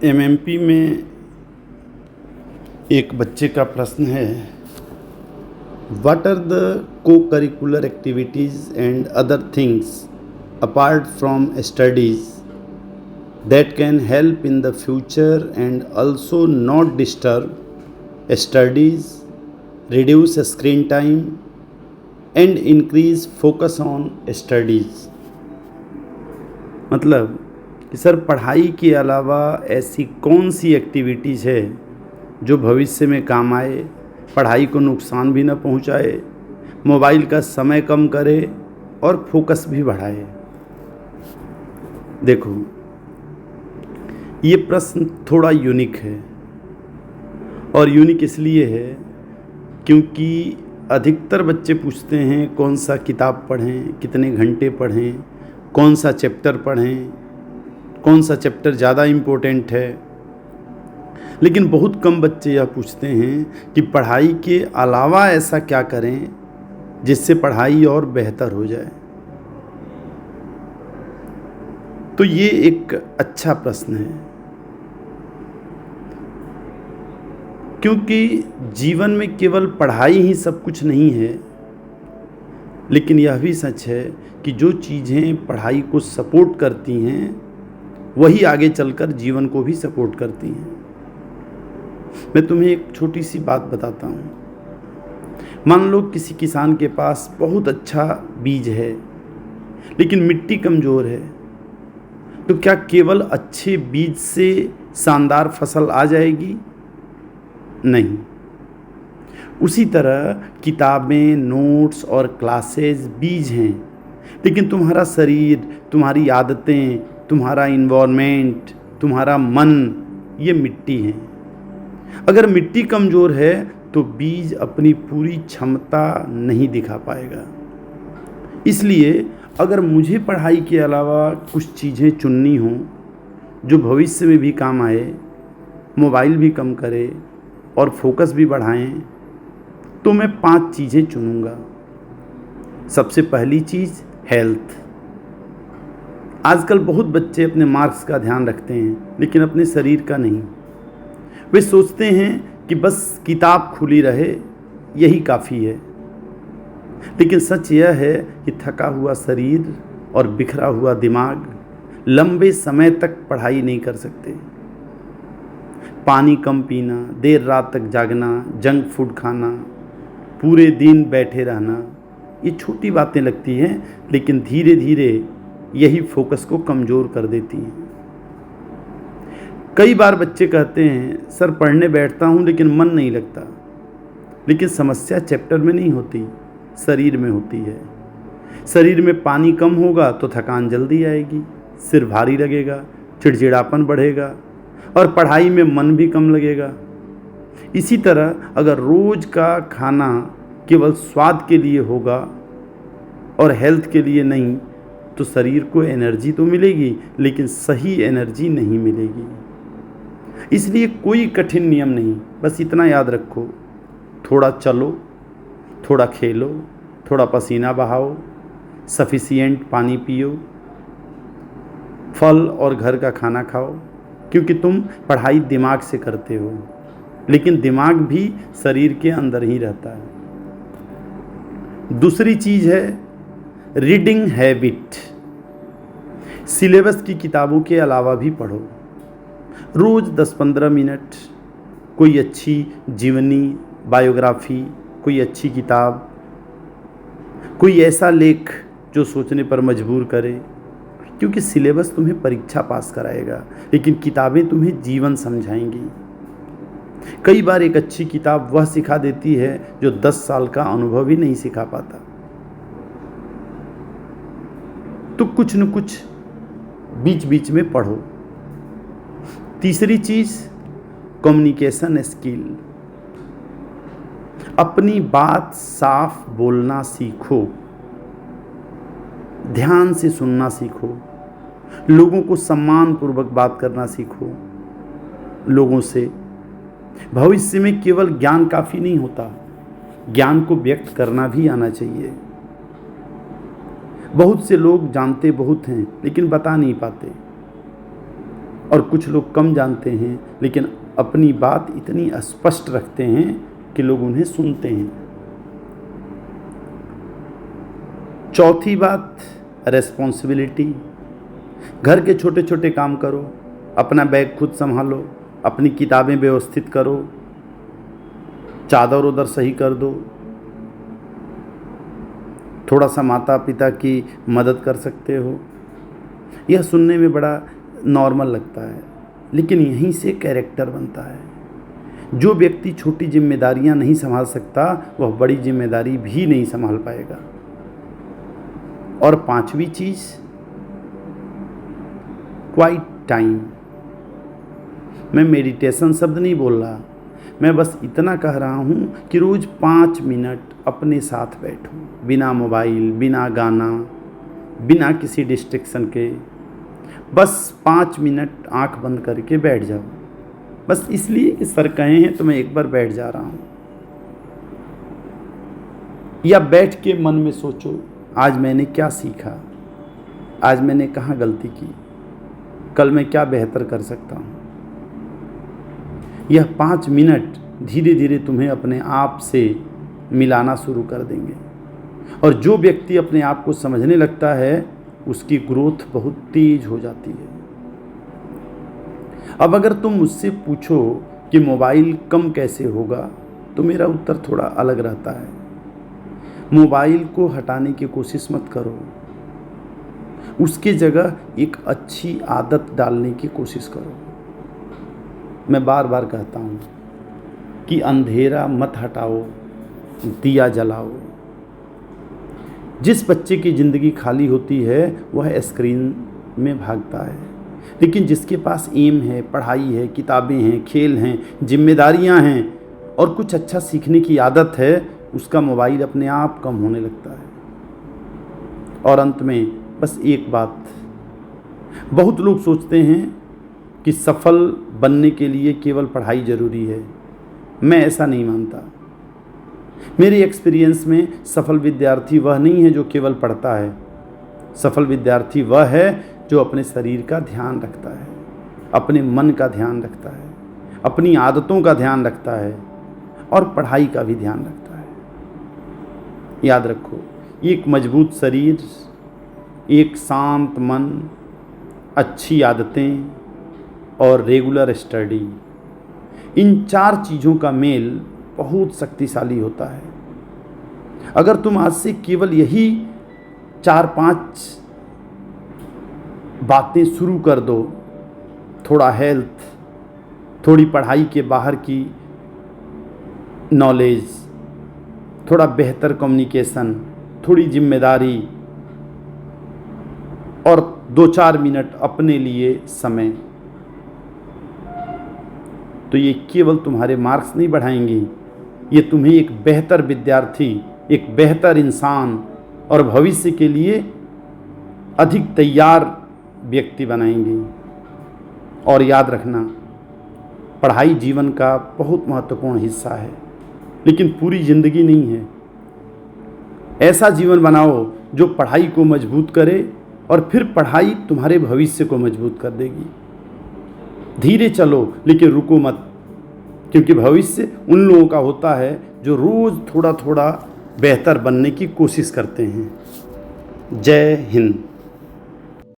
MMP में एक बच्चे का प्रश्न है, व्हाट आर द को curricular activities and other things apart from studies that can help in the future and also not disturb studies, reduce screen time and increase focus on studies। मतलब कि sir पढ़ाई के अलावा ऐसी कौन सी activities है जो भविष्य में काम आए, पढ़ाई को नुकसान भी न पहुंचाए, मोबाइल का समय कम करे और फोकस भी बढ़ाए। देखो, ये प्रश्न थोड़ा यूनिक है और यूनिक इसलिए है क्योंकि अधिकतर बच्चे पूछते हैं कौन सा किताब पढ़ें, कितने घंटे पढ़ें, कौन सा चैप्टर पढ़ें, कौन सा चैप्टर ज़्यादा इम्पोर्टेंट है। लेकिन बहुत कम बच्चे यह पूछते हैं कि पढ़ाई के अलावा ऐसा क्या करें जिससे पढ़ाई और बेहतर हो जाए। तो ये एक अच्छा प्रश्न है, क्योंकि जीवन में केवल पढ़ाई ही सब कुछ नहीं है, लेकिन यह भी सच है कि जो चीज़ें पढ़ाई को सपोर्ट करती हैं वही आगे चलकर जीवन को भी सपोर्ट करती हैं। मैं तुम्हें एक छोटी सी बात बताता हूँ। मान लो किसी किसान के पास बहुत अच्छा बीज है लेकिन मिट्टी कमज़ोर है, तो क्या केवल अच्छे बीज से शानदार फसल आ जाएगी? नहीं। उसी तरह किताबें, नोट्स और क्लासेस बीज हैं, लेकिन तुम्हारा शरीर, तुम्हारी आदतें, तुम्हारा इन्वायरमेंट, तुम्हारा मन, ये मिट्टी है। अगर मिट्टी कमज़ोर है तो बीज अपनी पूरी क्षमता नहीं दिखा पाएगा। इसलिए अगर मुझे पढ़ाई के अलावा कुछ चीज़ें चुननी हों जो भविष्य में भी काम आए, मोबाइल भी कम करे और फोकस भी बढ़ाएं, तो मैं 5 चीज़ें चुनूंगा। सबसे पहली चीज़ हेल्थ। आजकल बहुत बच्चे अपने मार्क्स का ध्यान रखते हैं लेकिन अपने शरीर का नहीं। वे सोचते हैं कि बस किताब खुली रहे यही काफ़ी है, लेकिन सच यह है कि थका हुआ शरीर और बिखरा हुआ दिमाग लंबे समय तक पढ़ाई नहीं कर सकते। पानी कम पीना, देर रात तक जागना, जंक फूड खाना, पूरे दिन बैठे रहना, ये छोटी बातें लगती हैं लेकिन धीरे धीरे यही फोकस को कमज़ोर कर देती हैं। कई बार बच्चे कहते हैं, सर पढ़ने बैठता हूँ लेकिन मन नहीं लगता। लेकिन समस्या चैप्टर में नहीं होती, शरीर में होती है। शरीर में पानी कम होगा तो थकान जल्दी आएगी, सिर भारी लगेगा, चिड़चिड़ापन बढ़ेगा और पढ़ाई में मन भी कम लगेगा। इसी तरह अगर रोज़ का खाना केवल स्वाद के लिए होगा और हेल्थ के लिए नहीं, तो शरीर को एनर्जी तो मिलेगी लेकिन सही एनर्जी नहीं मिलेगी। इसलिए कोई कठिन नियम नहीं, बस इतना याद रखो, थोड़ा चलो, थोड़ा खेलो, थोड़ा पसीना बहाओ, सफिशिएंट पानी पियो, फल और घर का खाना खाओ, क्योंकि तुम पढ़ाई दिमाग से करते हो लेकिन दिमाग भी शरीर के अंदर ही रहता है। दूसरी चीज़ है रीडिंग हैबिट। सिलेबस की किताबों के अलावा भी पढ़ो। रोज़ 10-15 मिनट कोई अच्छी जीवनी, बायोग्राफी, कोई अच्छी किताब, कोई ऐसा लेख जो सोचने पर मजबूर करे, क्योंकि सिलेबस तुम्हें परीक्षा पास कराएगा लेकिन किताबें तुम्हें जीवन समझाएंगी। कई बार एक अच्छी किताब वह सिखा देती है जो 10 साल का अनुभव ही नहीं सिखा पाता। तो कुछ न कुछ बीच बीच में पढ़ो। तीसरी चीज़ कम्युनिकेशन स्किल। अपनी बात साफ बोलना सीखो, ध्यान से सुनना सीखो, लोगों को सम्मानपूर्वक बात करना सीखो। लोगों से भविष्य में केवल ज्ञान काफ़ी नहीं होता, ज्ञान को व्यक्त करना भी आना चाहिए। बहुत से लोग जानते बहुत हैं लेकिन बता नहीं पाते। और कुछ लोग कम जानते हैं लेकिन अपनी बात इतनी स्पष्ट रखते हैं कि लोग उन्हें सुनते हैं। चौथी बात, रेस्पॉन्सिबिलिटी। घर के छोटे छोटे काम करो, अपना बैग खुद संभालो, अपनी किताबें व्यवस्थित करो, चादर उधर सही कर दो, थोड़ा सा माता पिता की मदद कर सकते हो। यह सुनने में बड़ा नॉर्मल लगता है लेकिन यहीं से कैरेक्टर बनता है। जो व्यक्ति छोटी जिम्मेदारियां नहीं संभाल सकता वह बड़ी जिम्मेदारी भी नहीं संभाल पाएगा। और पांचवी चीज़, क्वाइट टाइम। मैं मेडिटेशन शब्द नहीं बोल रहा, मैं बस इतना कह रहा हूँ कि रोज़ 5 मिनट अपने साथ बैठो, बिना मोबाइल, बिना गाना, बिना किसी डिस्ट्रैक्शन के। बस 5 मिनट आंख बंद करके बैठ जाओ, बस इसलिए कि सर कहे हैं तो मैं एक बार बैठ जा रहा हूँ। या बैठ के मन में सोचो, आज मैंने क्या सीखा, आज मैंने कहाँ गलती की, कल मैं क्या बेहतर कर सकता हूँ। यह 5 मिनट धीरे धीरे तुम्हें अपने आप से मिलाना शुरू कर देंगे। और जो व्यक्ति अपने आप को समझने लगता है उसकी ग्रोथ बहुत तेज हो जाती है। अब अगर तुम मुझसे पूछो कि मोबाइल कम कैसे होगा तो मेरा उत्तर थोड़ा अलग रहता है। मोबाइल को हटाने की कोशिश मत करो, उसकी जगह एक अच्छी आदत डालने की कोशिश करो। मैं बार बार कहता हूँ कि अंधेरा मत हटाओ, दिया जलाओ। जिस बच्चे की ज़िंदगी खाली होती है वह स्क्रीन में भागता है, लेकिन जिसके पास एम है, पढ़ाई है, किताबें हैं, खेल हैं, जिम्मेदारियां हैं और कुछ अच्छा सीखने की आदत है, उसका मोबाइल अपने आप कम होने लगता है। और अंत में बस एक बात, बहुत लोग सोचते हैं कि सफल बनने के लिए केवल पढ़ाई ज़रूरी है। मैं ऐसा नहीं मानता। मेरे एक्सपीरियंस में सफल विद्यार्थी वह नहीं है जो केवल पढ़ता है। सफल विद्यार्थी वह है जो अपने शरीर का ध्यान रखता है, अपने मन का ध्यान रखता है, अपनी आदतों का ध्यान रखता है और पढ़ाई का भी ध्यान रखता है। याद रखो, एक मजबूत शरीर, एक शांत मन, अच्छी आदतें और रेगुलर स्टडी, इन 4 चीज़ों का मेल बहुत शक्तिशाली होता है। अगर तुम आज से केवल यही 4-5 बातें शुरू कर दो, थोड़ा हेल्थ, थोड़ी पढ़ाई के बाहर की नॉलेज, थोड़ा बेहतर कम्युनिकेशन, थोड़ी जिम्मेदारी और 2-4 मिनट अपने लिए समय, तो ये केवल तुम्हारे मार्क्स नहीं बढ़ाएंगी, ये तुम्हें एक बेहतर विद्यार्थी, एक बेहतर इंसान और भविष्य के लिए अधिक तैयार व्यक्ति बनाएंगी। और याद रखना, पढ़ाई जीवन का बहुत महत्वपूर्ण हिस्सा है, लेकिन पूरी ज़िंदगी नहीं है। ऐसा जीवन बनाओ जो पढ़ाई को मजबूत करे और फिर पढ़ाई तुम्हारे भविष्य को मजबूत कर देगी। धीरे चलो लेकिन रुको मत, क्योंकि भविष्य उन लोगों का होता है जो रोज़ थोड़ा थोड़ा बेहतर बनने की कोशिश करते हैं। जय हिंद।